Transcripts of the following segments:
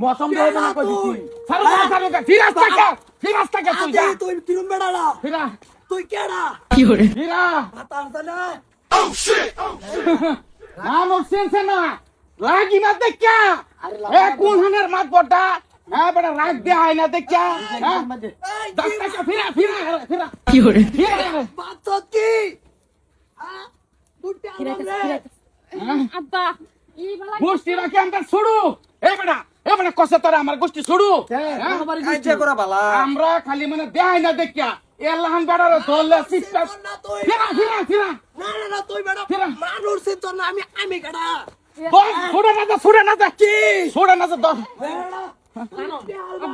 মৌসুম দেবে না কই দিছি সারু ফিরাস টাকা তুই যা তুই তিরুম বেড়ালা ফিরা তুই কেডা কি করে ফিরা মাথা আনছানা নাম সেনছে না লাগি না দেখা এ কোন হানের মাত বড়টা হ্যাঁ বড় রাগ দে আয় না দেখা হ্যাঁ 10 টাকা ফিরা কি করে বাচ্চা কি হ্যাঁ বুটে আনরে আব্বা এই বলা গোষ্ঠী রাখে আমরা ছড়ু এ বেটা কষ্ট তোরা আমার গোষ্ঠী ছড়ু কাইজে করা বালা আমরা খালি মানে দেয় না দেখিয়া এলাহান বেড়ার ধরলে সিস্টার ফিরা না তুই বেড়া ফিরা। মানুষ তো না আমি কেডা ছুড়ে না যা কি ছুড়ে না যা দশ বেড়া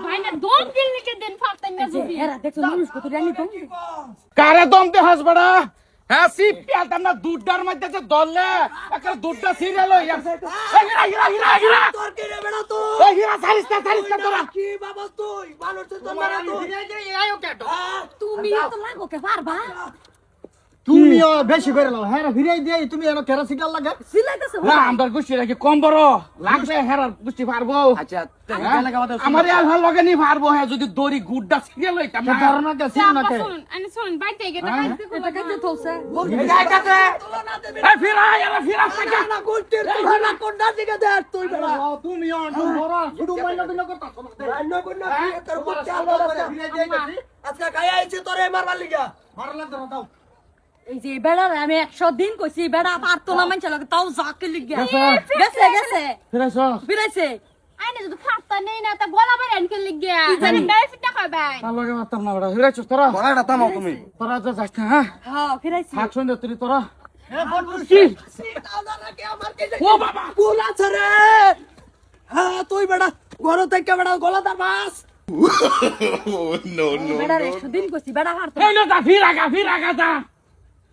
ভাই না দম দিল লিখে দেন ফাটাই না যদি এরা দেখছো মানুষ কত জানি তো কারে দম দে হাস বেড়া হ্যাঁ সিপিয়া তোমরা দুধটার মধ্যে যে ধরলে একটা দুধটা সিরিয়াল হয়ে গেছে হিরা তোর কি রে বেড়া তুই এই হিরা সারিস্তা তোরা কি বাবা তুই মানুষ তো না তুই তুমি তো লাগো কে পারবা তুমিও বেশি করে লাও হ্যাঁ ফিরাই দিয়ে তুমি এনো কেরা সিগনাল লাগে সিলাইতেছে না আমার গোষ্ঠী রাখি কম বড় লাগবে হেরার গোষ্ঠী পারবো আচ্ছা আমার ভাল লগে নি পারবো হ্যাঁ যদি দড়ি গুডটা সিরিয়াল হইতাম না ধারণা কে সিন না কে শুন আমি শুন বাইতে গেতে হ্যাঁ? বাইতে এটা কাজে চলছে ফিরা না গোষ্ঠীর তুলনা কোনটা দিকে দে তুই বেড়া তুমিও বড় শুধু মাইনা দিন করতা রান্ন কোনটা বিয়ে তোর বুটে আলো ফিরাই দিয়ে গেছি আজকে গায়ে আইছে তোরে মারবার লিগা মারলা দাও এই যে বেড়া আমি 100 দিন কইছি বেড়া পারতো না মানছে লাগে তাও জাকে লিগা গেছে? গেছে ফিরাইছ বিরাইছে আইনে যদি ফাটা নেই না তা গলা বাইরে আনকে লিগিয়া জানি নাই ফিটা খাবাই তার লগে মারতাম না বড় ফিরাইছ তোরা বড়াটা থামাও তুমি তোরা তো যাস না হ্যাঁ হ্যাঁ ফিরাইছি থাক শুন তুই তোরা কি নাকি আমার কে ও বাবা গোল আছে রে হ্যাঁ তুই বেড়া ঘর থেকে বেড়া গলা দা বাস বেড়া 100 দিন কইছি বেড়া পারতো এই লো যা ফিরা যা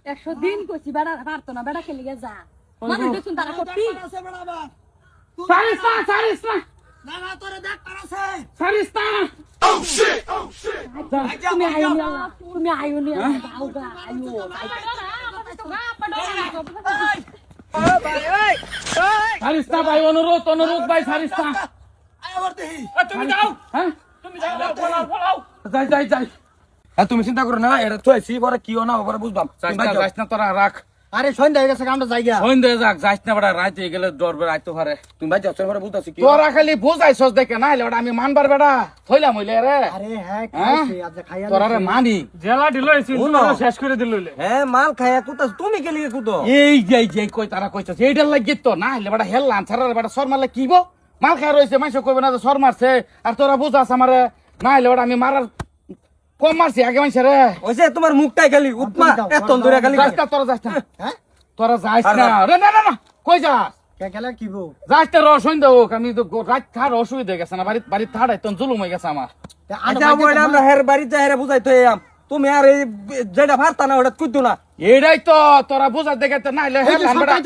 100 দিন কইছি বেড়া পারতো না বেড়া কে লিগা যা মানুষ দেখুন তারা করতি আছে বেড়া বা সারিস্তা না তোরে দেখ পারাছে সারিস্তা তুমি আইও নি বাউগা আইও সারিস্তা ভাই অনুরোধ ভাই সারিস্তা আয় ওর দেহি তুমি যাও হ্যাঁ তুমি যাও যাই হ্যাঁ তুমি চিন্তা করো না এটা তো আইছি পরে কিও না পরে বুঝবাম যাইস না তোরা রাখ আরে সন্ধ্যা হয়ে গেছে আমরা জায়গা সন্ধ্যে যাক যাইস না বড় রাতে গেলে ডরবে রাইতে পারে তুমি ভাই যাচ্ছ পরে বুঝতাছি কি তোরা খালি বুঝাইছস দেখে না হলে ওটা আমি মানবার বেটা থইলাম হইলে রে আরে হ্যাঁ হ্যাঁ? খাইছি আজ খাইয়া তোরা রে মানি জেলা দিল শেষ করে দিল হ্যাঁ মাল খায়া কুতাস তুমি কে লিগে কুতো এই যে কই তারা কইছস এইটার লাগি তো না হলে বেটা হেললাম ছাড়া বেটা সর মারলে কি গো মাল খায় রইছে মাইছ কইবে না যে সর মারছে আর তোরা বুঝাস আমারে না হলে ওটা আমি মারার কম মারছি আগে মাইছে রে ওইছে তোমার মুখটাই খালি উপমা এত দূরে খালি যাইস না তোরা যাইস না হ্যাঁ তোরা যাইস না রে না কই যাস কে খেলা কি বউ যাইস তো সন্ধ্যা হোক আমি তো রাত থার অসুবিধা হয়ে গেছে না বাড়ির থার একদম জুলুম হয়ে গেছে আমার আচ্ছা বইলা আমরা হের বাড়িতে হেরে বুঝাইতে আম তুমি আর এই যেটা ভারতা না ওটা কুইতো না এটাই তো তোরা বুঝা দেখে তো না হলে হেরলাম বেটা